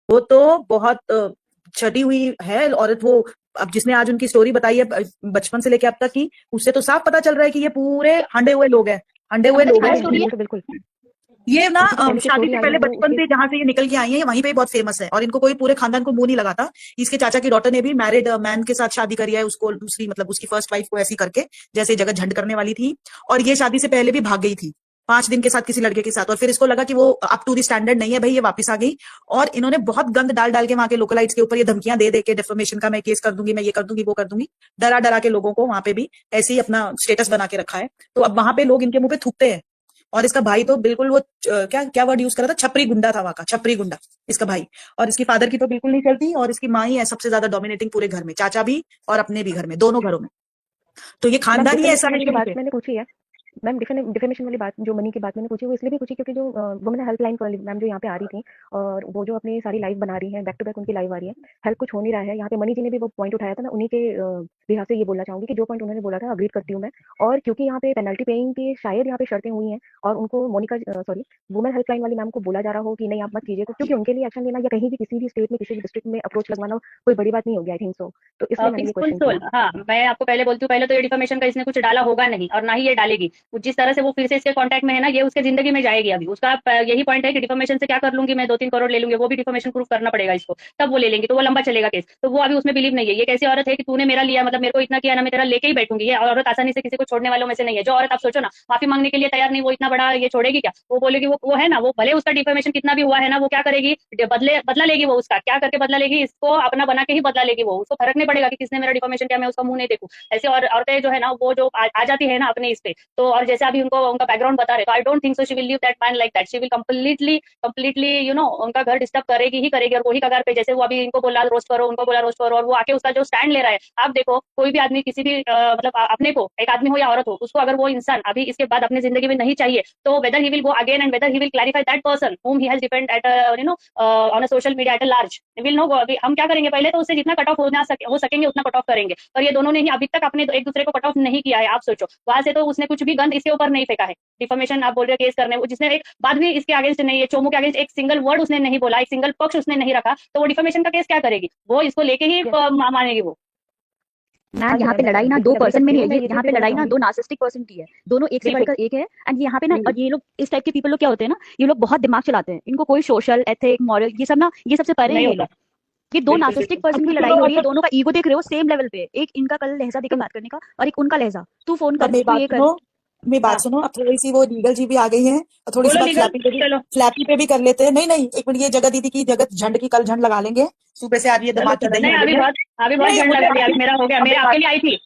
वो तो बहुत छटी हुई है औरत वो। अब जिसने आज उनकी स्टोरी बताई है बचपन से लेके अब तक की, उससे तो साफ पता चल रहा है कि ये पूरे हंडे हुए लोग हैं, हंडे हुए लोग हैं। स्टोरी है तो बिल्कुल। ये ना इनकी तो पहले से शादी स्टोरी से आई है पहले वो बचपन उसके। से जहां से ये निकल के आई है वहीं पे ही बहुत फेमस है, और इनको कोई पूरे खानदान को मुंह नहीं लगाता। इसके चाचा की डॉटर ने भी मैरिड मैन के साथ शादी करी है, उसको दूसरी मतलब उसकी फर्स्ट वाइफ को ऐसी करके जैसे जगह झंड करने वाली थी। और ये शादी से पहले भी भाग गई थी 5 दिन के साथ किसी लड़के के साथ, और फिर इसको लगा कि वो अप टू दी स्टैंडर्ड नहीं है भाई, ये वापस आ गई। और इन्होंने बहुत गंद डाल डाल के वहां के लोकलाइट्स के ऊपर ये धमकियां दे दे के, डिफेमेशन का मैं केस कर दूंगी, मैं ये कर दूंगी वो कर दूंगी, डरा डरा के लोगों को वहां पे भी ऐसे ही अपना स्टेटस बना के रखा है। तो अब वहां पे लोग इनके मुंह पे थूकते हैं। और इसका भाई तो बिल्कुल वो क्या क्या वर्ड यूज करा था, छपरी गुंडा था वहां का, छपरी गुंडा इसका भाई। और इसकी फादर की तो बिल्कुल नहीं चलती, और इसकी माँ ही है सबसे ज्यादा डोमिनेटिंग पूरे घर में, चाचा भी और अपने भी घर में, दोनों घरों में। तो ये मैम खानदान ही ऐसा डिफेमेशन है वाली जो शुरू बात से। मैंने पूछी है, मैम डिफेमेशन वाली बात जो मनी की बात मैंने पूछी वो इसलिए भी पूछी क्योंकि जो वुमेन हेल्पलाइन वाली मैम जो यहाँ पे आ रही थी, और वो जो अपनी सारी लाइव बना रही है, बैक टू बैक उनकी लाइव आ रही है, हेल्प कुछ हो नहीं रहा है यहाँ पे। मनी जी ने भी वो पॉइंट उठाया था, मैं उन्हीं के बिहार से ये बोलना चाहूंगी कि जो पॉइंट उन्होंने बोला था अग्री करती हूँ मैं। और क्योंकि यहाँ पे पेनल्टी पेइंग की शायद यहाँ पे शर्तें हुई हैं, और उनको मोनिका सॉरी वुमेन हेल्पलाइन वाली मैम को बोला जा रहा हो कि नहीं आप मत कीजिए, क्योंकि उनके लिए एक्शन लेना या कहीं भी किसी भी स्टेट में किसी भी डिस्ट्रिक्ट में अप्रोच लगवाना कोई बड़ी बात नहीं होगी, आई थिंक सो। तो इसलिए मैंने ये पीसफुल क्वेश्चन सोल, किया। हाँ मैं आपको पहले बोलती हूँ, पहले तो ये डिफेमेशन का इसने कुछ डाला होगा नहीं और ना ही ये डालेगी। जिस तरह से वो फिर से इसके कांटेक्ट में है ना, ये उसके जिंदगी में जाएगी। अभी उसका यही पॉइंट है कि डिफेमेशन से क्या कर लूंगी मैं, 2-3 करोड़ ले लूंगी, वो भी डिफेमेशन प्रूफ करना पड़ेगा इसको, तब वो ले लेंगी, तो वो लंबा चलेगा केस। तो वो अभी उसमें बिलीव नहीं है। ये कैसी औरत है कि तूने मेरा लिया मतलब मेरे को इतना किया ना, मैं तेरा लेके ही बैठूंगी। ये औरत आसानी से किसी को छोड़ने वालों में से नहीं है। जो औरत आप सोचो ना माफी मांगने के लिए तैयार नहीं, वो इतना बड़ा ये छोड़ेगी क्या? वो बोलेगी वो है ना, वो भले उसका डिफेमेशन कितना भी हुआ है ना, वो क्या करेगी, बदला लेगी। वो उसका क्या करके बदला लेगी, इसको अपना बना के ही बदला लेगी। वो उसको फर्क नहीं पड़ेगा कि किसने मेरा डिफेमेशन किया, मैं उसका मुंह नहीं देखूं। ऐसे और औरतें जो है ना वो जो आ जाती है ना अपने इस पे, तो और जैसे अभी उनको उनका बैकग्राउंड बता रहे, तो I don't think so she will leave that man like that. She will completely completely उनका घर डिस्टर्ब करेगी ही करेगी। और वही कगार पे जैसे वो अभी इनको बोला रोस्ट करो, उनको बोला रोस्ट करो, और वो आके उसका जो स्टैंड ले रहा है। आप देखो कोई भी आदमी किसी भी मतलब अपने को, एक आदमी हो या औरत हो, उसको अगर वो इंसान अभी इसके बाद अपनी जिंदगी में नहीं चाहिए, तो whether he will go again and whether he will clarify that person whom he has depend at on a social media at a large will know. हम क्या करेंगे, पहले तो उससे जितना कट ऑफ हो सकेंगे उतना कट ऑफ करेंगे। और ये दोनों ने ही अभी तक अपने एक दूसरे को कट ऑफ नहीं किया है। आप सोचो वहां से तो उसने कुछ भी गंद इसके ऊपर नहीं फेंका है। डिफॉर्मेशन आप बोल रहे हो केस करने, वो जिसने एक बात भी इसके अगेंस्ट नहीं है, चोमू के अगेंस्ट एक सिंगल वर्ड उसने नहीं बोला, एक सिंगल पक्ष उसने नहीं रखा, तो वो डिफॉर्मेशन का केस क्या करेगी? वो इसको लेके ही मानेगी वो। मैम यहाँ पे लड़ाई ना दो बिल्कुल पर्सन में नहीं है, मैं ये यहाँ पे लड़ाई ना दो नार्सिसिस्टिक पर्सन की है, दोनों एक से बढ़कर एक है। एंड यहाँ पे ना, और ये लोग इस टाइप के पीपल लोग क्या होते हैं ना, ये लोग बहुत दिमाग चलाते हैं, इनको कोई सोशल एथिक मॉरल ये सब ना, ये सबसे परे है नहीं ये होता। लोग। ये दो बिल्कुल नार्सिसिस्टिक बिल्कुल पर्सन की लड़ाई हो रही है, दोनों का ईगो देख रहे हो सेम लेवल पे, एक इनका कल लहजा देकर बात करने का और एक उनका लहजा, तू फोन अब कर मेरी तू बात ये कर। सुनो, मेरी बात हाँ सुनो, अब थोड़ी सी वो लीगल जी भी आ गई है, और थोड़ी सी बोलो बात लीगल, चलो। फ्लैपी पे भी कर लेते हैं। नहीं नहीं, एक मिनट, ये जगह दीदी की जगह झंड की कल झंड लगा लेंगे, सुबह से आज ये चलो दिमाग की चलो, दही नहीं हल है। अभी नहीं बहुत नहीं, झंड मुझे लगा दिया, अभी अभी मेरा हो गया, अब मेरे मेरी आपके बात, लिए आई थी।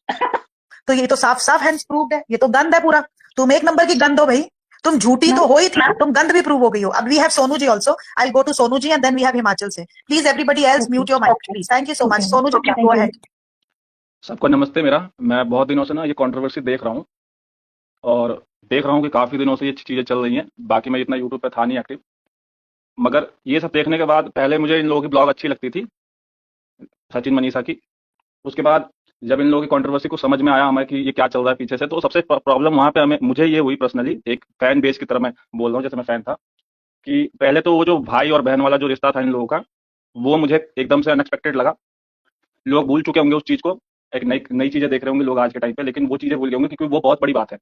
तो ये तो साफ साफ हैंड्स प्रूव्ड है, ये तो गंद है पूरा। तुम एक नंबर की गंद हो भाई, तुम झूठी तो मैम हो ही थी, तुम गंद भी प्रूव हो गई हो। अब we have Sonu ji also, I go to Sonu ji and then we have Himachal से। Please everybody else mute your mic please, thank you so much. Sonu ji go ahead. सबको नमस्ते। मेरा मैं बहुत दिनों से ना ये कंट्रोवर्सी देख रहा हूँ, और देख रहा हूँ कि काफ़ी दिनों से ये चीज़ें चल रही हैं। बाकी मैं इतना यूट्यूब पे था नहीं एक्टिव, मगर ये सब देखने के बाद पहले मुझे इन लोगों की ब्लॉग अच्छी लगती थी, सचिन मनीषा की। उसके बाद जब इन लोगों की कंट्रोवर्सी को समझ में आया हमें कि ये क्या चल रहा है पीछे से, तो सबसे प्रॉब्लम वहाँ पे हमें मुझे ये हुई पर्सनली, एक फैन बेस की तरह मैं बोल रहा हूँ, जैसे मैं फैन था, कि पहले तो वो जो भाई और बहन वाला जो रिश्ता था इन लोगों का, वो मुझे एकदम से अनएक्सपेक्टेड लगा। लोग भूल चुके होंगे उस चीज़ को, एक नई नई चीज़ें देख रहे होंगे लोग आज के टाइम पे, लेकिन वो चीज़ें भूल गए होंगे क्योंकि वो बहुत बड़ी बात है।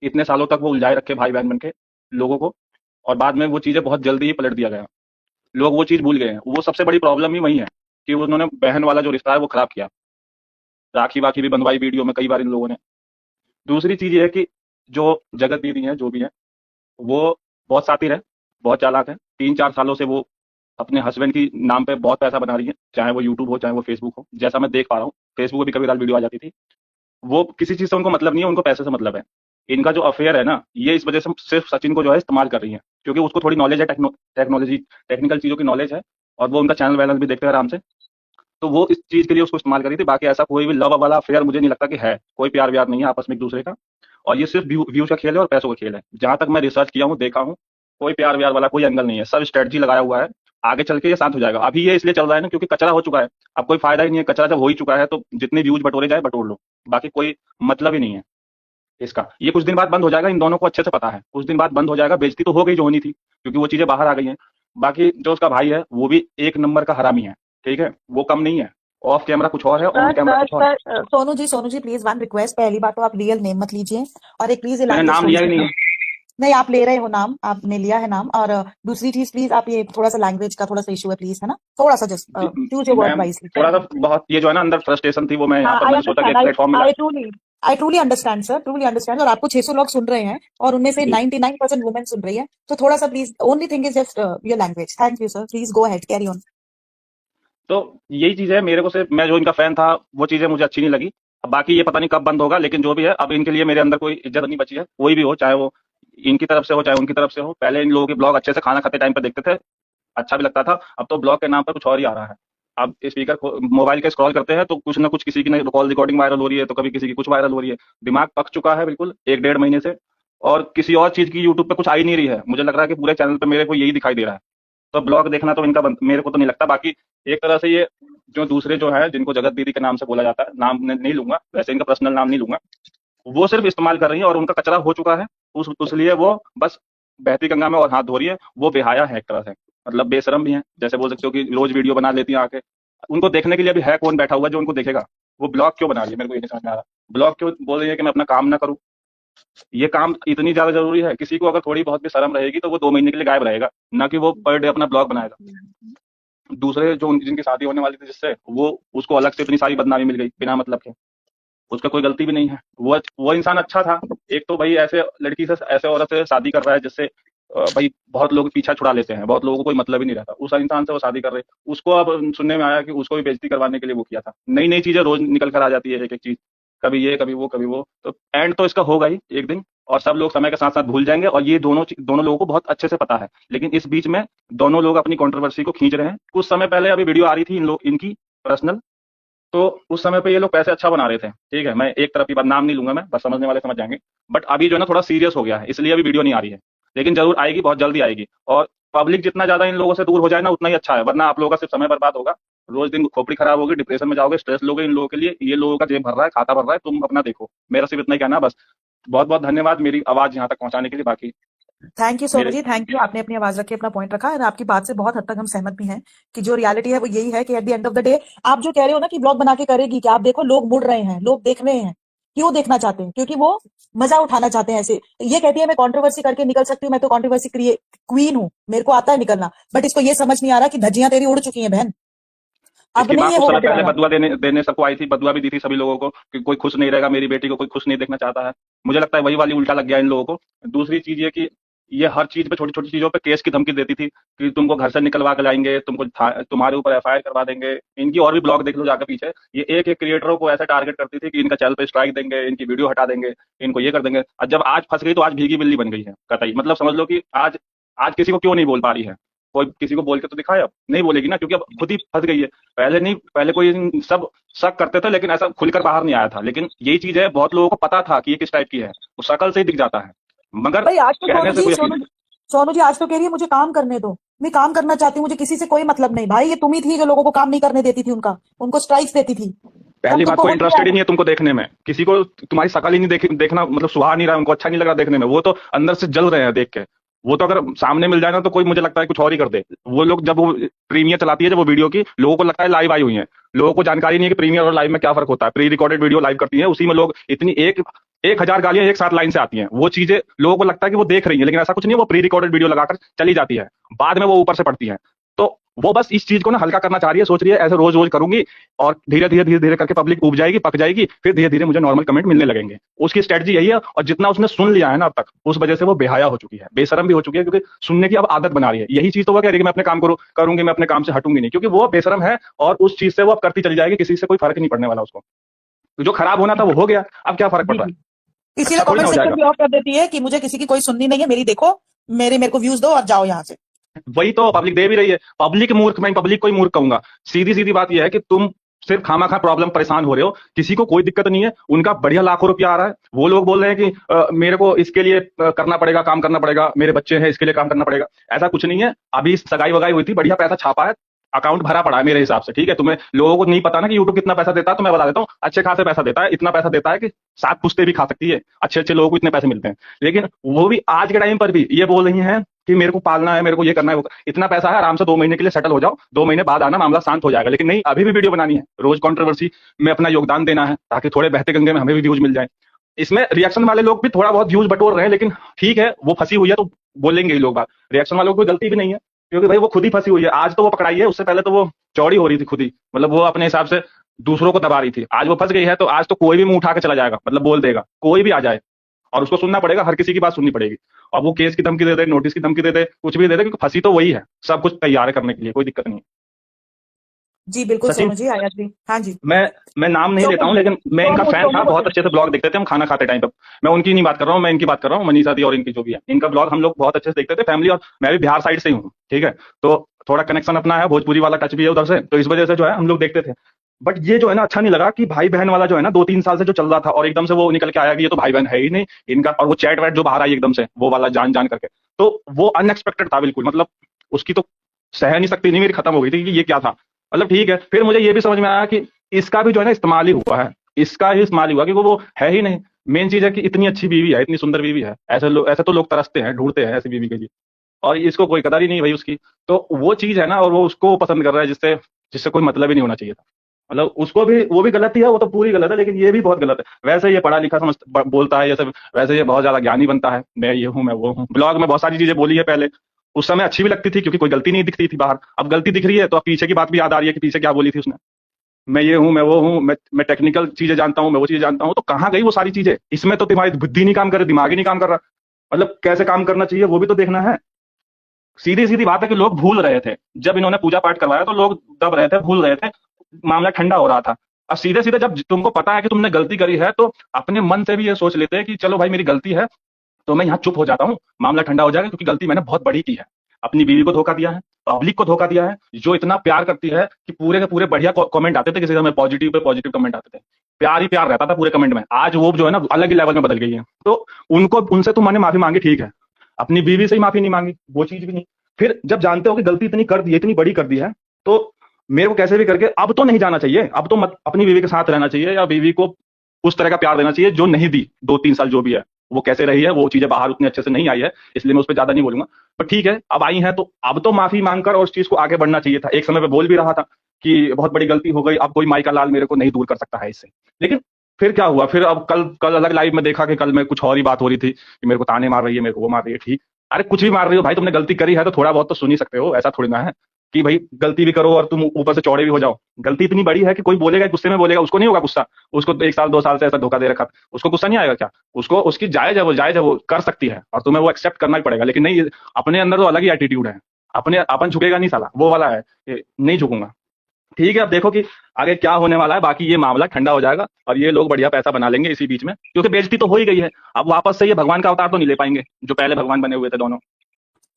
इतने सालों तक वो उलझाए रखे भाई बहन बन के लोगों को, और बाद में वो चीज़ें बहुत जल्दी ही पलट दिया गया। लोग वो चीज़ भूल गए हैं। वो सबसे बड़ी प्रॉब्लम ही वही है कि उन्होंने बहन वाला जो रिश्ता है वो खराब किया। राखी वाखी भी बंधवाई वीडियो में कई बार इन लोगों ने। दूसरी चीज़ ये है कि जो जगत दीदी हैं जो भी हैं, वो बहुत शातिर है, बहुत चालाक है। 3-4 सालों से वो अपने हस्बैंड की नाम पे बहुत पैसा बना रही है, चाहे वो यूट्यूब हो चाहे वो फेसबुक हो। जैसा मैं देख पा रहा हूँ, फेसबुक पे भी कभी वीडियो आ जाती थी। वो किसी चीज़ से उनको मतलब नहीं है, उनको पैसे से मतलब है। इनका जो अफेयर है ना, ये इस वजह से सिर्फ सचिन को जो है इस्तेमाल कर रही है, क्योंकि उसको थोड़ी नॉलेज है, टेक्नोलॉजी टेक्निकल चीज़ों की नॉलेज है, और वो उनका चैनल वैनल भी देखते हैं आराम से। तो वो इस चीज़ के लिए उसको इस्तेमाल करी थी। बाकी ऐसा कोई भी लव वाला अफेयर मुझे नहीं लगता कि है, कोई प्यार व्यार नहीं है आपस में एक दूसरे का। और ये सिर्फ व्यूज का खेल है और पैसों का खेल है। जहां तक मैं रिसर्च किया हूँ, देखा हूँ, कोई प्यार व्यार वाला कोई एंगल नहीं है, सब स्ट्रेटजी लगाया हुआ है। आगे चल के ये शांत हो जाएगा। अभी ये इसलिए चल रहा है ना क्योंकि कचरा हो चुका है। अब कोई फायदा ही नहीं है, कचरा जब हो ही चुका है तो जितने व्यूज बटोरे जाए बटोर लो, बाकी कोई मतलब ही नहीं है इसका। ये कुछ दिन बाद बंद हो जाएगा, इन दोनों को अच्छे से पता है। कुछ दिन बाद बंद हो जाएगा, बेइज्जती तो हो गई जो होनी थी, क्योंकि वो चीजें बाहर आ गई हैं। बाकी जो उसका भाई है वो भी एक नंबर का हरामी है, ठीक है, वो कम नहीं है। ऑफ कैमरा कुछ और है, ऑन सर कैमरा सर कुछ और है। Sir Sonu ji please one request, पहली बात तो आप रियल नेम मत लीजिए, और एक प्लीज ये मैंने लैंग्वेज नाम थोड़ी लिया ही सी नहीं है। नहीं, आप ले रहे हो नाम, आपने लिया है नाम, और दूसरी चीज प्लीज आप ये थोड़ा सा लैंग्वेज का थोड़ा सा इशू है प्लीज, है ना, थोड़ा सा जस्ट जी, choose your word ma'am wisely. थोड़ा सा बहुत ये जो है ना अंदर फ्रस्ट्रेशन थी वो मैं यहाँ हाँ, पर आई मैंने सोचा कि अंडरस्टैंड, एक प्लेटफॉर्म मिला है। I truly understand sir, truly understand, और आपको 600 लोग सुन रहे हैं और उनमें से जी 99% वुमेन सुन रही है, तो थोड़ा सा please, only thing is just your language. Thank you sir, please go ahead, carry on. तो यही चीज है, मेरे को सिर्फ मैं जो इनका फैन था वो चीजें मुझे अच्छी नहीं लगी। अब बाकी ये पता नहीं कब बंद होगा, लेकिन जो भी है अब इनके लिए मेरे अंदर कोई इज्जत नहीं बची है, कोई भी हो, चाहे वो इनकी तरफ से हो चाहे उनकी तरफ से हो। पहले इन लोगों की ब्लॉग अच्छे से खाना खाते टाइम पे देखते थे, अच्छा भी लगता था। अब तो ब्लॉग के नाम पर कुछ और ही आ रहा है। अब स्पीकर मोबाइल के स्क्रॉल करते हैं तो कुछ ना कुछ किसी की कॉल रिकॉर्डिंग वायरल हो रही है, तो कभी किसी की कुछ वायरल हो रही है। दिमाग पक चुका है बिल्कुल 1 डेढ़ महीने से, और किसी और चीज की यूट्यूब पे कुछ आ ही नहीं रही है। मुझे लग रहा है कि पूरे चैनल पे मेरे को यही दिखाई दे रहा है। तो ब्लॉग देखना तो इनका मेरे को तो नहीं लगता। बाकी एक तरह से ये जो दूसरे जो है जिनको जगत दीदी के नाम से बोला जाता है, नाम नहीं लूंगा वैसे, इनका पर्सनल नाम नहीं लूंगा, वो सिर्फ इस्तेमाल कर रही है और उनका कचरा हो चुका है। उस लिए वो बस बहती गंगा में और हाथ धो रही है। वो बेहाया है एक तरह से, मतलब बेशरम भी है, जैसे बोल सकते हो कि रोज वीडियो बना लेती है आके। उनको देखने के लिए अभी है कौन बैठा हुआ है जो उनको देखेगा? वो ब्लॉग क्यों बना रही है, मेरे को ये नहीं समझ में आ रहा। ब्लॉग क्यों बोल रही है कि मैं अपना काम ना करूं? ये काम इतनी ज्यादा जरूरी है? किसी को अगर थोड़ी बहुत भी शर्म रहेगी तो वो 2 महीने के लिए गायब रहेगा, ना कि वो पर डे अपना ब्लॉग बनाएगा। दूसरे जो जिनकी शादी होने वाली थी जिससे, वो उसको अलग से इतनी सारी बदनामी मिल गई बिना मतलब के। उसका कोई गलती भी नहीं है, वो इंसान अच्छा था। एक तो भाई ऐसे लड़की से, ऐसे औरत से शादी कर रहा है जिससे भाई बहुत लोग पीछा छुड़ा लेते हैं, बहुत लोगों को कोई मतलब ही नहीं रहता। उस इंसान से वो शादी कर रहे, उसको अब सुनने में आया कि उसको भी बेइज्जती करवाने के लिए वो किया था। नई नई चीजें रोज निकल कर आ जाती है, एक एक चीज, कभी ये कभी वो कभी वो। तो एंड तो इसका होगा ही एक दिन, और सब लोग समय के साथ साथ भूल जाएंगे। और ये दोनों लोगों को बहुत अच्छे से पता है, लेकिन इस बीच में दोनों लोग अपनी कंट्रोवर्सी को खींच रहे हैं। कुछ समय पहले अभी वीडियो आ रही थी इनकी पर्सनल, तो उस समय पे ये लोग पैसे अच्छा बना रहे थे, ठीक है, मैं एक तरफ की बात, नाम नहीं लूंगा मैं, बस समझने वाले समझ जाएंगे। बट अभी जो है ना थोड़ा सीरियस हो गया है, इसलिए अभी वीडियो नहीं आ रही है, लेकिन जरूर आएगी, बहुत जल्दी आएगी। और पब्लिक जितना ज्यादा इन लोगों से दूर हो जाए ना उतना ही अच्छा है, वरना आप लोगों का सिर्फ समय बर्बाद होगा। रोज दिन खोपड़ी खराब होगी, डिप्रेशन में जाओगे, स्ट्रेस लोगे इन लोगों के लिए। ये लोगों का जेब भर रहा है, खाता भर रहा है, तुम अपना देखो। मेरा सिर्फ इतना ही कहना है बस। बहुत बहुत धन्यवाद मेरी आवाज यहाँ तक पहुंचाने के लिए। बाकी थैंक यू सोनू मेरे जी, थैंक यू, आपने अपनी आवाज रखी, अपना पॉइंट रखा, और आपकी बात से बहुत हद तक हम सहमत भी हैं कि जो रियलिटी है वो यही है कि at the end of the day, आप जो कह रहे हो ना कि ब्लॉग बना के करेगी, कि आप देखो लोग मुड़ रहे हैं, लोग देख रहे हैं, क्यों देखना चाहते हैं? क्योंकि वो मजा उठाना चाहते हैं। ऐसे ये कहती है मैं कंट्रोवर्सी करके निकल सकती हूँ, मैं तो कंट्रोवर्सी क्वीन हूँ, मेरे को आता है निकलना, बट इसको ये समझ नहीं आ रहा कि धज्जियां तेरी उड़ चुकी हैं बहन, अब इसकी माँ नहीं ये कुछ होगा समय पहले दोबारा। बदुआ देने देने सबको आई थी, बदुआ भी दी थी सभी लोगों को कि कोई खुश नहीं रहेगा, मेरी बेटी को कोई खुश नहीं देखना चाहता है। मुझे लगता है वही वाली उल्टा लग गया इन लोगों को। दूसरी चीज ये कि ये हर चीज पे, छोटी छोटी चीजों पे केस की धमकी देती थी कि तुमको घर से निकलवा के लाएंगे, तुमको तुम्हारे ऊपर एफआईआर करवा देंगे। इनकी और भी ब्लॉग देख लो जाकर पीछे, ये एक एक क्रिएटरों को ऐसे टारगेट करती थी कि इनका चैनल पे स्ट्राइक देंगे, इनकी वीडियो हटा देंगे, इनको ये कर देंगे। और जब आज फंस गई तो आज भीगी बिल्ली बन गई है कतई। मतलब समझ लो कि आज आज किसी को क्यों नहीं बोल पा रही है। कोई किसी को बोल के तो दिखाए, अब नहीं बोलेगी ना, क्योंकि अब खुद ही फंस गई है। पहले नहीं, पहले कोई इन सब शक करते थे लेकिन ऐसा खुलकर बाहर नहीं आया था। लेकिन यही चीज है, बहुत लोगों को पता था कि ये किस टाइप की है, वो शक्ल से ही दिख जाता है, मगर भाई आज तो कहने से कोई सोनू जी आज तो कह रही है मुझे काम करने दो, मैं काम करना चाहती हूँ, मुझे किसी से कोई मतलब नहीं। भाई ये तुम ही थी जो लोगों को काम नहीं करने देती थी, उनको स्ट्राइक्स देती थी, तब पहली बात, तुमको कोई होश नहीं इंटरेस्टेड ही आया। नहीं है तुमको देखने में, किसी को तुम्हारी शक्ल ही नहीं देखना, मतलब सुहा नहीं रहा है, उनको अच्छा नहीं लग रहा देखने में, वो तो अंदर से जल रहे हैं देख के। वो तो अगर सामने मिल जाए ना तो कोई, मुझे लगता है कुछ और ही कर दे। वो लोग जब वो प्रीमियर चलाती है जब वो वीडियो की, लोगों को लगता है लाइव आई हुई है। लोगों को जानकारी नहीं है कि प्रीमियर और लाइव में क्या फर्क होता है। प्री रिकॉर्डेड वीडियो लाइव करती है, उसी में लोग इतनी 1,000 गालियां एक साथ लाइन से आती हैं। वो चीजें लोगों को लगता है कि वो देख रही है, लेकिन ऐसा कुछ नहीं है। वो प्री रिकॉर्डेड वीडियो लगाकर चली जाती है, बाद में वो ऊपर से पड़ती है। तो वो बस इस चीज को ना हल्का करना चाह रही है, सोच रही है ऐसे रोज रोज करूंगी और धीरे धीरे करके पब्लिक उब जाएगी, पक जाएगी, फिर धीरे धीरे मुझे नॉर्मल कमेंट मिलने लगेंगे। उसकी स्ट्रेटजी यही है, और जितना उसने सुन लिया है ना अब तक, उस वजह से वो बेहया हो चुकी है, बेशरम भी हो चुकी है, क्योंकि सुनने की अब आदत बना रही है। यही चीज तो वो कह रही है कि मैं अपने काम करूंगी, मैं अपने काम से हटूंगी नहीं, क्योंकि वो बेशरम है और उस चीज से वो अब करती चली जाएगी, किसी से कोई फर्क नहीं पड़ने वाला उसको। तो जो खराब होना था वो हो गया, अब क्या फर्क पड़ रहा है? इसीलिए अच्छा थोड़ी ना कमेंट हो सेक्शन जाएगा। भी ऑफ कर देती है कि मुझे किसी की कोई सुननी नहीं है, मेरी देखो, मेरे को व्यूज दो और जाओ यहाँ से। वही तो पब्लिक दे भी रही है। पब्लिक मूर्ख, मैं पब्लिक को ही मूर्ख कहूंगा। सीधी सीधी बात यह है कि तुम सिर्फ खामा प्रॉब्लम परेशान हो रहे हो, किसी को कोई दिक्कत नहीं है, उनका बढ़िया लाखों रुपया आ रहा है। वो लोग बोल रहे हैं कि मेरे को इसके लिए करना पड़ेगा, काम करना पड़ेगा, मेरे बच्चे हैं इसके लिए काम करना पड़ेगा। ऐसा कुछ नहीं है। अभी सगाई वगाई हुई थी, बढ़िया पैसा छापा है, अकाउंट भरा पड़ा है मेरे हिसाब से, ठीक है। तुम्हें लोगों को नहीं पता ना कि यूट्यूब कितना पैसा देता है, तो मैं बता देता हूँ, अच्छे खासे पैसा देता है। इतना पैसा देता है कि 7 पुश्ते भी खा सकती है, अच्छे अच्छे लोगों को इतने पैसे मिलते हैं। लेकिन वो भी आज के टाइम पर भी ये बोल रही हैं कि मेरे को पालना है, मेरे को ये करना है, वो इतना पैसा है, आराम से 2 महीने के लिए सेटल हो जाओ, 2 महीने बाद आना, मामला शांत हो जाएगा। लेकिन नहीं, अभी भी वीडियो बनानी है, रोज कंट्रोवर्सी में अपना योगदान देना है, ताकि थोड़े बहते गंगे में हमें भी व्यूज मिल जाए। इसमें रिएक्शन वाले लोग भी थोड़ा बहुत व्यूज बटोर रहे हैं, लेकिन ठीक है, वो फंसी हुई है तो बोलेंगे ही लोग बात। रिएक्शन वालों को कोई गलती भी नहीं है, क्योंकि भाई वो खुद ही फंसी हुई है। आज तो वो पकड़ाई है, उससे पहले तो वो चौड़ी हो रही थी खुद ही, मतलब वो अपने हिसाब से दूसरों को दबा रही थी। आज वो फंस गई है तो आज तो कोई भी मुंह उठा के चला जाएगा, मतलब बोल देगा, कोई भी आ जाए, और उसको सुनना पड़ेगा, हर किसी की बात सुननी पड़ेगी। और वो केस की धमकी दे दे, नोटिस की धमकी दे दे, कुछ भी दे दे, क्योंकि फंसी तो वही है, सब कुछ तैयार है करने के लिए, कोई दिक्कत नहीं है। जी बिल्कुल सचिन, सोनू जी, आई एग्री। हाँ जी। मैं नाम नहीं लेता हूँ, लेकिन मैं इनका फैन था, बहुत अच्छे से ब्लॉग देखते थे हम खाना खाते टाइम पे। मैं उनकी नहीं बात कर रहा हूँ, मैं इनकी बात कर रहा हूँ, मनीषा दी और इनकी जो भी है, इनका ब्लॉग हम लोग बहुत अच्छे से देखते थे फैमिली, और मैं भी बिहार साइड से ही हूँ, ठीक है, तो थोड़ा कनेक्शन अपना है, भोजपुरी वाला टच भी है उधर से, तो इस वजह से जो है हम लोग देखते थे। बट ये जो है ना, अच्छा नहीं लगा कि भाई बहन वाला जो है ना 2-3 साल से जो चल रहा था, और एकदम से वो निकल के आया कि ये तो भाई बहन है ही नहीं इनका, और वो चैट वैट जो बाहर आई एकदम से, वो वाला जान जान करके, तो वो अनएक्सपेक्टेड था बिल्कुल। मतलब उसकी तो सह नहीं सकती, नहीं मेरी खत्म हो गई थी कि ये क्या था। मतलब ठीक है, फिर मुझे ये भी समझ में आया कि इसका भी जो है ना इस्तेमाल ही हुआ है, इसका ही इस्तेमाल ही हुआ, क्योंकि वो है ही नहीं। मेन चीज है कि इतनी अच्छी बीवी है, इतनी सुंदर बीवी है, ऐसे तो लोग तरसते हैं, ढूंढते हैं ऐसी बीवी के लिए, और इसको कोई कदर ही नहीं भाई उसकी। तो वो चीज है ना, और वो उसको पसंद कर रहा है जिससे जिससे कोई मतलब ही नहीं होना चाहिए था। मतलब उसको भी, वो भी गलत ही है, वो तो पूरी गलत है, लेकिन ये भी बहुत गलत है। वैसे ये पढ़ा लिखा बोलता है ये सब, वैसे ये बहुत ज्यादा ज्ञानी बनता है, मैं ये हूँ, मैं वो हूँ। ब्लॉग में बहुत सारी चीजें बोली है पहले, उस समय अच्छी भी लगती थी क्योंकि कोई गलती नहीं दिखती थी बाहर। अब गलती दिख रही है तो अब पीछे की बात भी याद आ रही है कि पीछे क्या बोली थी उसने। मैं ये हूँ, मैं वो हूँ, मैं टेक्निकल चीजें जानता हूँ, मैं वो चीजें जानता हूँ, तो कहाँ गई वो सारी चीजें? इसमें तो तुम्हारी बुद्धि नहीं काम कर रही, दिमाग ही नहीं काम कर रहा। मतलब कैसे काम करना चाहिए वो भी तो देखना है। सीधी सीधी बात है कि लोग भूल रहे थे, जब इन्होंने पूजा पाठ करवाया तो लोग दब रहे थे, भूल रहे थे, मामला ठंडा हो रहा था। अब सीधे सीधे जब तुमको पता है कि तुमने गलती करी है, तो अपने मन से भी ये सोच लेते हैं कि चलो भाई मेरी गलती है, तो मैं यहाँ चुप हो जाता हूँ, मामला ठंडा हो जाएगा, क्योंकि गलती मैंने बहुत बड़ी की है। अपनी बीवी को धोखा दिया है, पब्लिक को धोखा दिया है, जो इतना प्यार करती है कि पूरे के पूरे बढ़िया कमेंट आते थे, किसी समय पॉजिटिव पे पॉजिटिव कमेंट आते थे, प्यार ही प्यार रहता था पूरे कमेंट में। आज वो जो है ना अलग ही लेवल में बदल गई है। तो उनको, उनसे तुम मैंने माफी मांगी, ठीक है, अपनी बीवी से ही माफी नहीं मांगी, वो चीज भी नहीं। फिर जब जानते हो कि गलती इतनी कर दी है, इतनी बड़ी कर दी है, तो मेरे को कैसे भी करके अब तो नहीं जाना चाहिए, अब तो मत अपनी बीवी के साथ रहना चाहिए, या बीवी को उस तरह का प्यार देना चाहिए जो नहीं दी 2-3 साल जो भी है। वो कैसे रही है, वो चीजें बाहर उतने अच्छे से नहीं आई है, इसलिए मैं उस पर ज्यादा नहीं बोलूंगा। पर ठीक है, अब आई है तो अब तो माफी मांगकर और उस चीज को आगे बढ़ना चाहिए था। एक समय पे बोल भी रहा था कि बहुत बड़ी गलती हो गई, अब कोई माई का लाल मेरे को नहीं दूर कर सकता है इससे। लेकिन फिर क्या हुआ, फिर अब कल कल अलग लाइव में देखा कि कल में कुछ और ही बात हो रही थी कि मेरे को ताने मार रही है, मेरे को वो मार रही है। ठीक, अरे कुछ भी मार रही हो भाई, तुमने गलती करी है तो थोड़ा बहुत तो सुन ही सकते हो, ऐसा थोड़ी ना है कि भाई गलती भी करो और तुम ऊपर से चौड़े भी हो जाओ। गलती इतनी बड़ी है कि कोई बोलेगा, गुस्से में बोलेगा, उसको नहीं होगा गुस्सा? उसको तो 1 साल 2 साल से ऐसा धोखा दे रखा, उसको गुस्सा नहीं आएगा क्या? उसको, उसकी जायज है, वो जायज है, वो कर सकती है, और तुम्हें वो एक्सेप्ट करना ही पड़ेगा। लेकिन नहीं, अपने अंदर तो अलग ही एटीट्यूड है, अपने अपन झुकेगा नहीं साला, वो वाला है कि नहीं झुकूंगा। ठीक है, अब देखो कि आगे क्या होने वाला है। बाकी ये मामला ठंडा हो जाएगा और ये लोग बढ़िया पैसा बना लेंगे इसी बीच में, क्योंकि बेइज्जती तो हो ही गई है। अब वापस से ये भगवान का अवतार तो नहीं ले पाएंगे जो पहले भगवान बने हुए थे दोनों।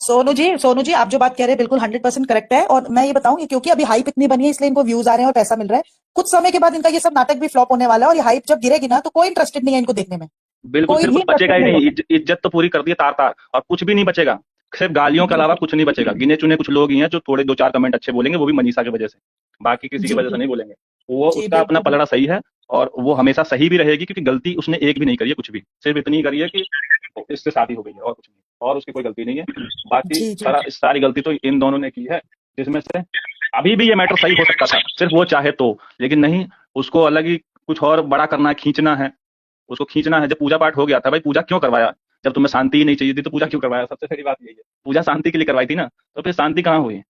सोनू जी आप जो बात कह रहे हैं बिल्कुल 100% करेक्ट है। और मैं ये बताऊं, क्योंकि अभी हाइप इतनी बनी है इसलिए इनको व्यूज आ रहे हैं और पैसा मिल रहा है। कुछ समय के बाद इनका ये सब नाटक भी फ्लॉप होने वाला है, और ये हाइप जब गिरेगी ना तो कोई इंटरेस्टेड नहीं है इनको देखने में, बिल्कुल, कोई फिर भी कुछ बचेगा इंटरेस्टेड ही नहीं नहीं, होगा। इज्जत तो पूरी कर दी है तार तार, और कुछ भी नहीं बचेगा, सिर्फ गालियों के अलावा कुछ नहीं बचेगा। गिने चुने कुछ लोग ही हैं जो थोड़े 2-4 कमेंट अच्छे बोलेंगे, वो भी मनीषा की वजह से, बाकी किसी की जी वजह से जी नहीं बोलेंगे। वो जी उसका अपना बिल्कुल। पलड़ा सही है, और वो हमेशा सही भी रहेगी, क्योंकि गलती उसने एक भी नहीं करी है, कुछ भी, सिर्फ इतनी ही करी है कि इससे शादी हो गई है, और कुछ नहीं, और उसकी कोई गलती नहीं है। बाकी जी जी सारी गलती तो इन दोनों ने की है, जिसमें से अभी भी ये मैटर सही हो सकता था, सिर्फ वो चाहे तो। लेकिन नहीं, उसको अलग ही कुछ और बड़ा करना है, खींचना है, उसको खींचना है। जब पूजा पाठ हो गया था, भाई पूजा क्यों करवाया? जब तुम्हें शांति ही नहीं चाहिए थी तो पूजा क्यों करवाया? सबसे पहली बात यही है, पूजा शांति के लिए करवाई थी ना, तो फिर शांति कहाँ हुई?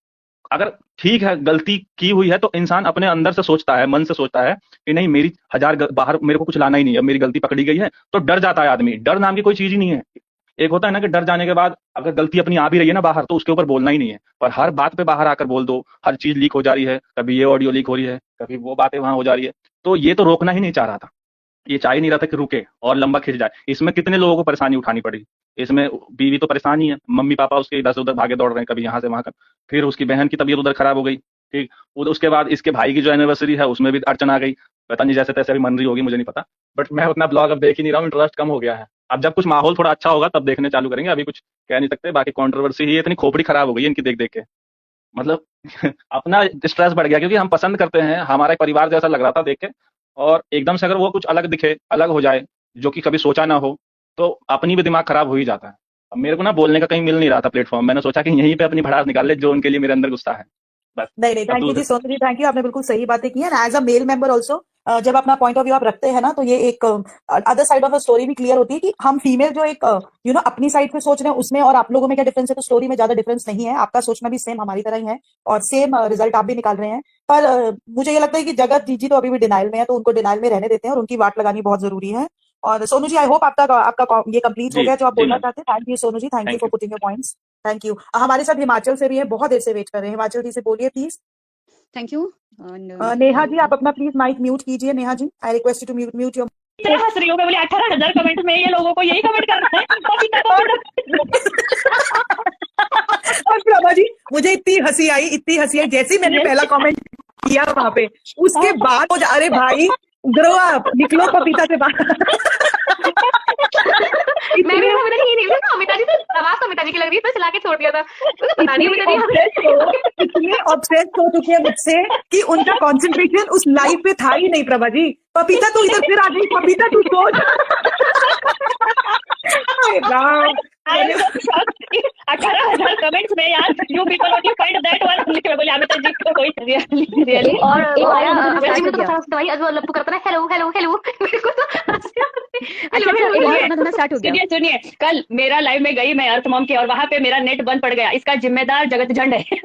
अगर ठीक है गलती की हुई है तो इंसान अपने अंदर से सोचता है, मन से सोचता है कि नहीं, मेरी बाहर मेरे को कुछ लाना ही नहीं है, अब मेरी गलती पकड़ी गई है, तो डर जाता है आदमी। डर नाम की कोई चीज ही नहीं है। एक होता है ना कि डर जाने के बाद अगर गलती अपनी आ भी रही है ना बाहर, तो उसके ऊपर बोलना ही नहीं है, पर हर बात पे बाहर आकर बोल दो। हर चीज लीक हो जा रही है, कभी ये ऑडियो लीक हो रही है, कभी वो बातें वहां हो जा रही है। तो ये तो रोकना ही नहीं चाह रहा था, ये चाह ही नहीं रहा था कि रुके और लंबा खिंच जाए। इसमें कितने लोगों को परेशानी उठानी पड़ी। इसमें बीवी तो परेशान ही है, मम्मी पापा उसके इधर से उधर भागे दौड़ रहे हैं, कभी यहाँ से वहां का। फिर उसकी बहन की तबीयत उधर खराब हो गई, ठीक। उसके बाद इसके भाई की जो एनिवर्सरी है उसमें भी अड़चन आ गई। पता नहीं जैसे तैसे अभी मन रही होगी, मुझे नहीं पता, बट मैं उतना ब्लॉग अब देख ही नहीं रहा हूँ, इंटरेस्ट कम हो गया है। अब जब कुछ माहौल थोड़ा अच्छा होगा तब देखने चालू करेंगे, अभी कुछ कह नहीं सकते। बाकी कंट्रोवर्सी ही इतनी खोपड़ी खराब हो गई है इनकी देख देख के, मतलब अपना स्ट्रेस बढ़ गया, क्योंकि हम पसंद करते हैं, हमारा परिवार जैसा लग रहा था देख के, और एकदम से अगर वो कुछ अलग दिखे, अलग हो जाए, जो कि कभी सोचा ना हो, तो अपनी भी दिमाग खराब हो ही जाता है। अब मेरे को ना बोलने का कहीं मिल नहीं रहा था प्लेटफॉर्म, मैंने सोचा कि यहीं पे अपनी भड़ास निकाल ले जो उनके लिए मेरे अंदर गुस्सा है, बस। नहीं नहीं, अब थैंक यू दूसरे जी, सोनू जी, थैंक यू, आपने बिल्कुल सही बातें की हैं। As a male member also जब अपना पॉइंट ऑफ व्यू आप रखते हैं ना, तो ये एक other side of a story भी क्लियर होती है कि हम फीमेल जो एक अपनी साइड पे सोच रहे हैं उसमें और आप लोगों में क्या डिफरेंस है। तो स्टोरी में ज्यादा डिफरेंस नहीं है, आपका सोचना भी सेम हमारी तरह ही है और सेम रिजल्ट आप भी निकाल रहे हैं। पर मुझे ये लगता है कि जगत जी तो अभी भी डिनाइल में है, तो उनको डिनाइल में रहने देते हैं और उनकी वाट लगानी बहुत जरूरी है। और सोनू जी, आई होप आपका आपका ये कंप्लीट हो जी गया जो आप जी बोलना मैम, चाहते हैं। Thank you Sonu ji, thank you thank for you. Putting your points. Thank you. हमारे साथ हिमाचल से भी है, बहुत देर से वेट कर रहे हैं। हिमाचल जी से बोलिए please. Thank you. And Neha ji, आप अपना प्लीज माइक म्यूट कीजिए। Neha ji, I request you to mute your. इतना हंस रही हूँ मैं, बोली 18,000 कमेंट में ये लोगों को यही कमेंट करना है, बबीता को और प्रभा जी, मुझे इतनी हंसी आई जैसे ही मैंने Yes. पहला कमेंट किया वहां पे, उसके बाद वो अरे भाई ग्रो अप, निकलो पपीता से बाहर। मैं भी अमिता जी यही देख अमिता जी तो आवाज तो अमिता जी की लग रही है, तो चला के छोड़ दिया था। मुझे पता नहीं इतने ऑब्सेस हो चुके हैं मुझसे कि उनका कंसंट्रेशन उस लाइफ पे था ही नहीं। प्रभा जी, पपीता तू इधर फिर आ गई, पपीता तू सोच। अरे Ram, I am so shocked. 18,000 comments में यार, you people only find that one only। मैं बोली अमिता जी को कोई really और एक आया उन्होंने अमिता जी start ने तो किया। बता दवाई अजो लप्पू करता है हेलो हेलो हेलो मेरे को तो अच्छा एक और गाना स्टार्ट हो गया। सुनिए सुनिए, कल मेरा लाइव में गई मैं अर्थ मॉम की और वहां पे मेरा नेट बंद पड़ गया। इसका जिम्मेदार जगत झंड है।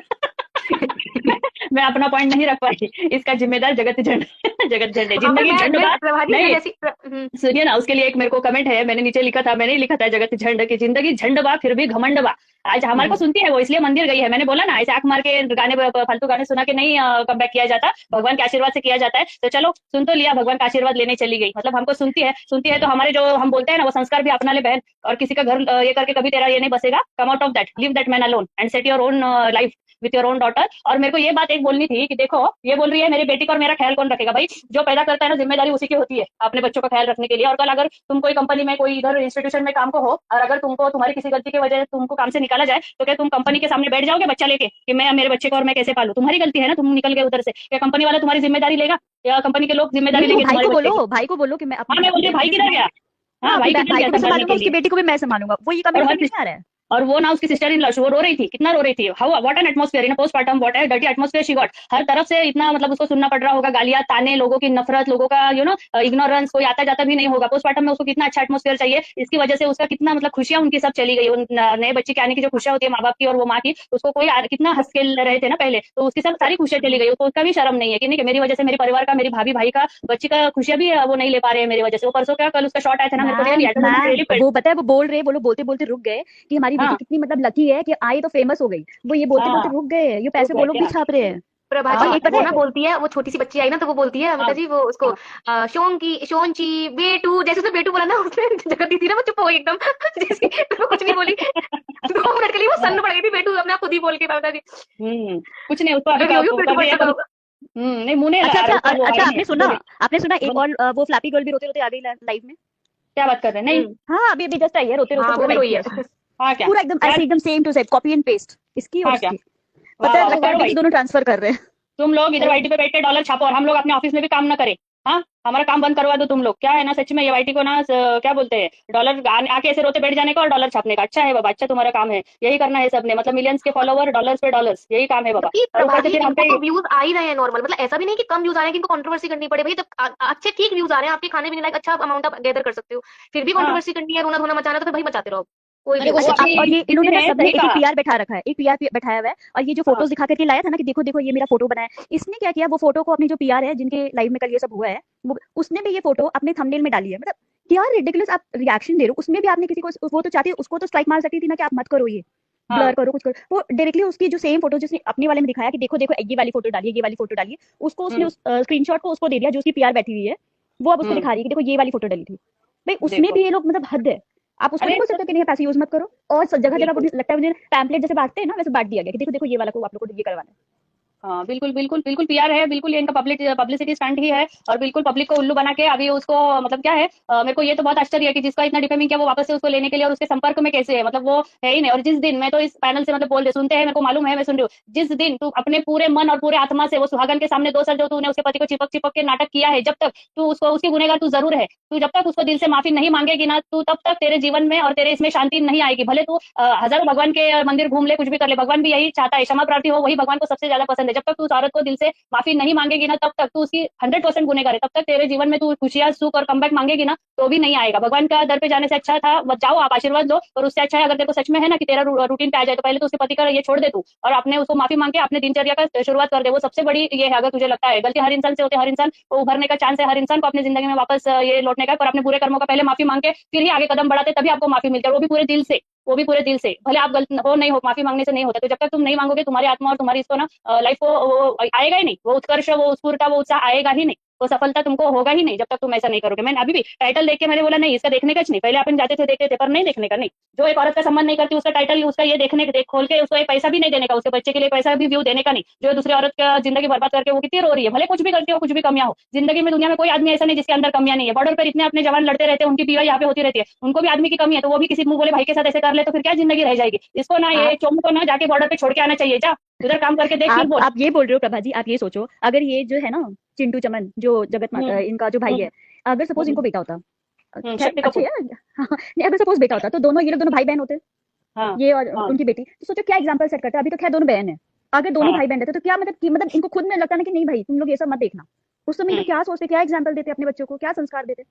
मैं अपना पॉइंट नहीं रख पाई, इसका जिम्मेदार जगत झंड जगत झंड है। जिंदगी झंड बात नहीं, सुनिए ना, उसके लिए एक मेरे को कमेंट है, मैंने नीचे लिखा था, मैंने ही लिखा था जगत झंड की जिंदगी झंड बा फिर भी घमंड बा। आज हमारे को सुनती है वो, इसलिए मंदिर गई है। मैंने बोला ना, ऐसे आंख मार के गाने फालतू गाने सुना के नहीं कम बैक किया जाता, भगवान के आशीर्वाद से किया जाता है। तो चलो सुन तो लिया, भगवान का आशीर्वाद लेने चली गई। मतलब हमको सुनती है तो हमारे जो हम बोलते हैं ना वो संस्कार भी अपना ले बहन। और किसी का घर ये करके कभी तेरा ये नहीं बसेगा। Come out of that, leave that man alone and set your own life with your own daughter. और मेरे को ये बात एक बोलनी थी कि देखो, ये बोल रही है मेरी बेटी का और मेरा ख्याल कौन रखेगा। भाई जो पैदा करता है ना, जिम्मेदारी उसी की होती है अपने बच्चों का ख्याल रखने के लिए। और कल अगर तुम कोई कंपनी में कोई इधर इंस्टीट्यूशन में काम को हो और अगर तुमको तुम्हारी किसी गलती की वजह से तुमको काम से निकाला जाए, तो क्या तुम कंपनी के सामने बैठ जाओगे बच्चा लेके कि मैं मेरे बच्चे को और मैं कैसे पालू? तुम्हारी गलती है ना, तुम निकल गए उधर से। क्या कंपनी वाला तुम्हारी जिम्मेदारी लेगा या कंपनी के लोग जिम्मेदारी नहीं, लेंगे भाई को तुम्हारे बच्चे की? बोलो, भाई को बोलो कि मैं हाँ, मैं बोलती हूँ भाई किधर गया? हाँ, भाई किधर भाई गया को भी संभालने संभालूंगा, के उसकी लिए? बेटी को भी मैं संभालूंगा। वो ये कमेंट नहीं आ रहा है। और वो ना उसकी सिस्टर इन लॉ, वो रो रही थी, कितना रो रही थी। How what an atmosphere in postmortem, what a dirty atmosphere she got. हर तरफ से इतना मतलब उसको सुनना पड़ रहा होगा, गालियां, ताने, लोगों की नफरत, लोगों का इग्नोरेंस, कोई आता जाता भी नहीं होगा। पोस्टमार्टम में उसको कितना अच्छा एटमॉस्फेयर चाहिए, इसकी वजह से उसका कितना मतलब खुशियां उनकी सब चली गई। उन नए बच्चे के आने की जो खुशियां होती है माँ बाप की और वो माँ की, उसको कोई कितना हंस खेल रहे थे ना पहले, तो उसकी सब सारी खुशियां चली गई। तो उसका भी शर्म नहीं है कि नहीं कि मेरी वजह से मेरे परिवार का, मेरी भाभी भाई का, बच्ची का खुशियां भी वो नहीं ले पा रहे हैं मेरी वजह से। वो परसों क्या कल उसका शॉट आया था ना, मेरे को really वो पता है, वो बोल रहे, वो लोग बोलते बोलते रुक गए कि हमारी बेटी हाँ। कितनी मतलब लकी है कि आई तो फेमस हो गई। वो ये बोलते बोलते हाँ। रुक गए। ये पैसे रुक वो गए, लोग भी क्या? छाप रहे हैं। प्रभा हाँ, जी एक पता वो है? ना बोलती है, वो छोटी सी बच्ची आई ना, तो वो बोलती है अमिता जी वो उसको शोनची बेटू, जैसे उसने बेटू बोला ना, उसने जगत दी थी ना, वो चुप हो गई एकदम। जैसे वो कुछ नहीं बोली। 2 मिनट के लिए वो सन्न पड़ गई थी बेटू, अपने आप खुद ही बोल के अमिता जी। कुछ नहीं, उसको अभी अभी बेटू कभी बच्चा करो। नहीं, मुंह नहीं अच्छा लगा अच्छा रहा, वो अच्छा, आई आपने है। सुना एक और वो फ्लैपी गर्ल भी रोते रोते आ गई लाइव में। क्या बात कर रहे हैं? नहीं। हाँ, अभी अभी जस्ट आई है, रोते रोते हाँ वो पूरा भी टाइप रोई किया है। उसने। हाँ क्या? पूरा एकदम ऐसे, एकदम same to same copy and paste इसकी और हाँ क्या? उसकी। वाह, पता है, वाह, लगता है करो भाई। डिग्री दोनों ट्रांसफर कर रहे हैं। तुम लोग इधर वाईटी पे बैठ के डॉलर छापो और हम लोग अपने ऑफिस में भी काम ना करें। हाँ, हमारा काम बंद करवा दो तुम लोग। क्या है ना, सच में ये वाईटी को ना क्या बोलते हैं, डॉलर आके ऐसे रोते बैठ जाने का और डॉलर छापने का। अच्छा है बाबा, अच्छा तुम्हारा काम है, यही करना है सबने। मतलब मिलियंस के फॉलोवर, डॉलर्स पे डॉलर्स, यही काम है बाबा। और ऊपर से फिर हम पे इनको व्यूज आ ही रहे हैं नॉर्मल, मतलब ऐसा भी नहीं कि कम व्यूज आ रहे हैं कि इनको कंट्रोवर्सी करनी पड़े। भाई जब अच्छे ठीक व्यूज आ रहे हैं, आपके खाने पीने लायक अच्छा अमाउंट आप गैदर कर सकते हो, फिर भी कंट्रोवर्सी करनी है, रोना धोना मचाना, तो फिर भाई मचाते रहो। कोई भी अरे वो अच्छा, अभी और ये इन्होंने ना किसी ने सबने सही एक कहा। पीआर बैठा रखा है, एक पीआर बैठाया हुआ है। और ये जो फोटोज दिखा करके लाया था ना कि देखो देखो ये मेरा फोटो बना है, इसने क्या किया, वो फोटो को अपनी जो पीआर है जिनके लाइव में कल ये सब हुआ है, उसने भी ये फोटो अपने थंबनेल में डाली है। मतलब क्या रिडिकुलस आप रिएक्शन दे रहे हो। उसमें भी आपने किसी को, वो तो चाहती है, उसको तो स्ट्राइक मार सकती थी ना कि आप मत करो, ये ब्लर करो, कुछ करो। वो डायरेक्टली उसकी जो सेम फोटो जिसने अपने वाले में दिखाया कि देखो देखो ये वाली फोटो डालिए, ये वाली फोटो डालिए, उसको उसने उस स्क्रीनशॉट को उसको दे दिया जो उसकी पीआर बैठी हुई है। वो अब उसको दिखा रही है कि देखो ये वाली फोटो डाली थी। भाई उसमें भी ये लोग, मतलब हद है। आप उसको नहीं बोल सकते कि नहीं पैसे यूज मत करो। और जगह जगह लगता है मुझे पैम्पलेट जैसे बांटते हैं ना, वैसे बांट दिया गया कि देखो देखो ये वाला को आप लोग को ये करवाना है। हाँ बिल्कुल बिल्कुल बिल्कुल पीआर है, बिल्कुल ये इनका पब्लिसिटी स्टंट ही है और बिल्कुल पब्लिक को उल्लू बना के अभी उसको मतलब क्या है मेरे को ये तो बहुत आश्चर्य है कि जिसका इतना डिफेमिंग किया वो वापस से उसको लेने के लिए और उसके संपर्क में कैसे है, मतलब वो है ही नहीं। और जिस दिन मैं तो इस पैनल से मतलब बोल रहे सुनते हैं, मेरे को मालूम है, मैं सुन रही हूँ, जिस दिन तू अपने पूरे मन और पूरे आत्मा से वो सुहागन के सामने 2 साल जो तूने उसके पति को चिपक चिपक के नाटक किया है, जब तक तू उसको उसकी गुनहगार तू जरूर है, तू जब तक उसको दिल से माफी नहीं मांगेगी ना, तू तब तक तेरे जीवन में और तेरे इसमें शांति नहीं आएगी। भले तू हजारों भगवान के मंदिर घूम ले, कुछ भी कर ले, भगवान भी यही चाहता है, क्षमा प्रार्थी हो, वही भगवान को सबसे ज्यादा पसंद है। जब तक तू उस औरत को दिल से माफी नहीं मांगेगी ना, तब तक तू उसकी 100% गुनहगार है। तब तक तेरे जीवन में तू खुशियां सुख और कमबैक मांगेगी ना, तो भी नहीं आएगा। भगवान का दर पे जाने से अच्छा था जाओ आप आशीर्वाद लो, और उससे अच्छा है अगर तेरे को सच में है ना कि तेरा रूटीन पे आ जाए, तो पहले तो उसके पति का ये छोड़ दे तू और अपने उसको माफी मांग के अपने दिनचर्या का शुरुआत कर दे। वो सबसे बड़ी ये है, अगर तुझे लगता है गलती हर इंसान से होती है, हर इंसान को उभरने का चांस है, हर इंसान को अपनी जिंदगी में वापस ये लौटने का, पर अपने बुरे कर्मों का पहले माफी मांग के फिर ही आगे कदम बढ़ाते, तभी आपको माफी मिलती है, वो भी पूरे दिल से, वो भी पूरे दिल से। भले आप गलत हो नहीं हो, माफी मांगने से नहीं होता। तो जब तक तुम नहीं मांगोगे, तुम्हारी आत्मा और तुम्हारी इसको ना लाइफ को वो आएगा ही नहीं, वो उत्कर्ष, वो स्फूर्ता, वो उत्साह आएगा ही नहीं, वो सफलता तुमको होगा ही नहीं जब तक तुम ऐसा नहीं करोगे। मैंने अभी भी टाइटल देख के मैंने बोला नहीं इसका देखने का नहीं, पहले अपन जाते थे देखते थे, पर नहीं देखने का नहीं। जो एक औरत का सम्मान नहीं करती उसका टाइटल उसका ये देखने देख खोल के उसको एक पैसा भी नहीं देने का, उसके बच्चे के लिए पैसा भी व्यू देने का नहीं। जो दूसरी औरत का जिंदगी बर्बाद करके वो कितनी रो रही है, भले कुछ भी करती हो, कुछ भी कमियां हो जिंदगी में, दुनिया में कोई आदमी ऐसा नहीं जिसके अंदर कमियां नहीं है। बॉर्डर पर इतने अपने जवान लड़ते रहते हैं, उनकी पीवा यहाँ पे होती रहती है, उनको भी आदमी की कमी है, तो वो भी किसी मुंह बोले भाई के साथ ऐसे कर ले तो फिर क्या जिंदगी रह जाएगी। इसको ना ये चोमू को ना जाके बॉर्डर पे छोड़ के आना चाहिए, जा उधर काम करके देख, फिर बोल। आप ये बोल रहे हो प्रभा जी, आप ये सोचो अगर ये जो है ना चिंटू चमन जो जगत माता इनका जो भाई है, अगर सपोज इनको बेटा होता, खैर शक्ति अच्छे कपूर। है नहीं, अगर सपोज बेटा होता तो दोनों ये लोग दोनों भाई बहन होते, हाँ ये और हाँ उनकी बेटी, तो सोचो क्या एग्जाम्पल सेट करते हैं। अभी तो खैर दोनों बहन है, अगर दोनों हाँ भाई बहन रहते तो क्या मतलब इनको खुद में लगता ना कि नहीं भाई तुम लोग ये सब मत देखना, उस समय इनको क्या सोचते, क्या एग्जाम्पल देते अपने बच्चों को, क्या संस्कार देते।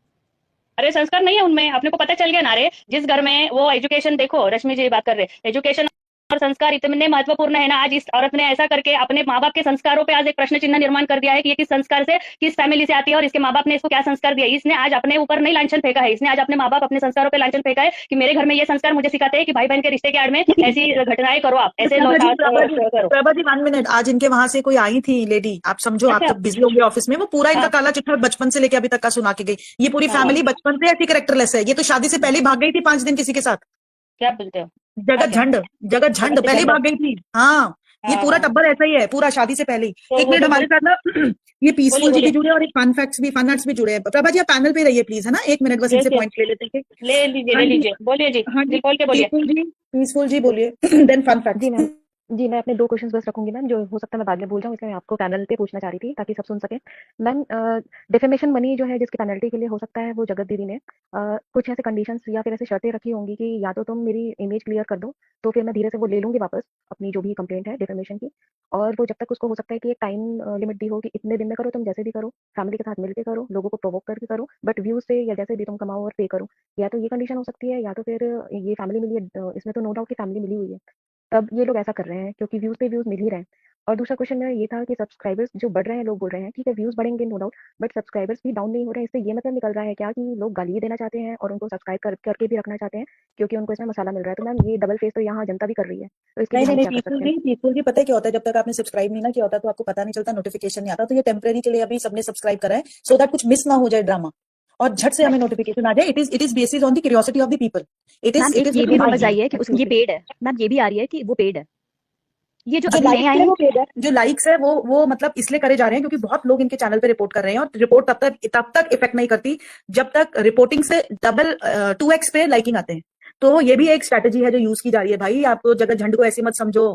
अरे संस्कार नहीं है उनमें, अपने को पता चल गया ना। अरे जिस घर में वो एजुकेशन, देखो रश्मि जी बात कर रहे, एजुकेशन और संस्कार इतने महत्वपूर्ण है ना, आज इस औरत ने ऐसा करके अपने माँ बाप के संस्कारों पे आज एक प्रश्न चिन्ह निर्माण कर दिया है कि ये किस संस्कार से, किस फैमिली से आती है और इसके माँ बाप ने इसको क्या संस्कार दिया। इसने आज अपने ऊपर नहीं लांछन फेंका है, इसने आज अपने माँ बाप अपने संस्कारों पे लांछन फेंका है कि मेरे घर में ये संस्कार मुझे सिखाते हैं कि भाई बहन के रिश्ते के आड़ में ऐसी घटनाएं करो, आप ऐसे करो। प्रभा जी 1 मिनट, आज इनके वहां से कोई आई थी लेडी, आप समझो, आप अच्छा। तो बिजी होंगे ऑफिस में, वो पूरा इनका हाँ काला चिट्ठा बचपन से लेके अभी तक का सुना के गई। ये पूरी हाँ फैमिली बचपन से ऐसी कैरेक्टरलेस है, ये तो शादी से पहले ही भाग गई थी 5 दिन किसी के साथ। क्या बोलते हो? जगत अच्छा। झंड, जगत झंड जगत पहले ही झंड। भाग गई थी। हाँ, ये हाँ पूरा हाँ टब्बर ऐसा ही है, पूरा शादी से पहले ही। तो एक वो मिनट जो हमारे साथ ना ये बोलिए पीसफुल जी भी बोलिए। जुड़े हैं और एक फन फैक्ट्स भी, फन फैक्ट्स भी जुड़े हैं। प्रभा जी आप पैनल पे रहिए प्लीज, है ना, 1 मिनट बस यस इनसे यस, पॉइंट ले लेते हैं। ले लीजिए हाँ ले जी, लीजिए, बोलिए जी हाँ जी, जी, बोल के बोलिए। पीसफुल जी बोलिए देन फन जी फैक्ट्स। मैम, जी मैं अपने 2 क्वेश्चंस बस रखूंगी मैम, जो हो सकता है मैं बाद में भूल जाऊँ, इसलिए मैं आपको पैनल पे पूछना चाह रही थी ताकि सब सुन सकें। मैम डिफेमेशन मनी जो है जिसकी पेनल्टी के लिए हो सकता है वो जगत दीदी ने कुछ ऐसे कंडीशंस या फिर ऐसे शर्तें रखी होंगी कि या तो तुम मेरी इमेज क्लियर कर दो, तो फिर मैं धीरे से वो ले लूंगी वापस अपनी जो भी कंप्लेंट है डिफेमेशन की, और वो जब तक उसको हो सकता है कि एक टाइम लिमिट दी हो कि इतने दिन में करो, तुम जैसे भी करो, फैमिली के साथ मिलकर करो, लोगों को प्रोवोक करके करो, बट व्यूज से या जैसे भी तुम कमाओ और पे करो। या तो ये कंडीशन हो सकती है, या तो फिर ये फैमिली मिली है, इसमें तो नो डाउट कि फैमिली मिली हुई है, तब ये लोग ऐसा कर रहे हैं क्योंकि व्यूज पे व्यूज मिल ही रहे हैं। और दूसरा क्वेश्चन मेरा ये था कि सब्सक्राइबर्स जो बढ़ रहे हैं, लोग बोल रहे हैं ठीक है व्यूज बढ़ेंगे नो डाउट, बट सब्सक्राइबर्स भी डाउन नहीं हो रहे हैं, इससे ये मतलब निकल रहा है क्या कि लोग गाली ही देना चाहते हैं और उनको सब्सक्राइब करके भी रखना चाहते हैं क्योंकि उनको इसमें मसाला मिल रहा है। तो मैम ये डबल फेस तो यहाँ जनता भी कर रही है, तो इसके नहीं लिए नहीं हम नहीं, क्या कर सकते हैं। पीसफुल जी पता है क्या होता है, जब तक आपने सब्सक्राइब नहीं ना किया होता तो आपको पता नहीं चलता, नोटिफिकेशन नहीं आता, तो ये टेम्पररी के लिए अभी सबने सब्सक्राइब करा है सो दैट कुछ मिस ना हो जाए ड्रामा और झट से हमें नोटिफिकेशन आ जाए। It is basis on the curiosity of the people. Ma'am एक ये भी समझ आई है कि ये पेड है, मैम ये भी आ रही है कि वो पेड है, ये जो जो अभी नए लाइक्स आए है हैं। वो पेड है, जो लाइक्स है वो मतलब इसलिए करे जा रहे हैं क्योंकि बहुत लोग इनके चैनल पे रिपोर्ट कर रहे हैं, और रिपोर्ट तब तक इफेक्ट नहीं करती जब तक रिपोर्टिंग से डबल 2x पे लाइकिंग आते हैं। तो ये भी एक स्ट्रेटेजी है जो यूज की जा रही है। भाई आप जगत झंड को ऐसे मत समझो,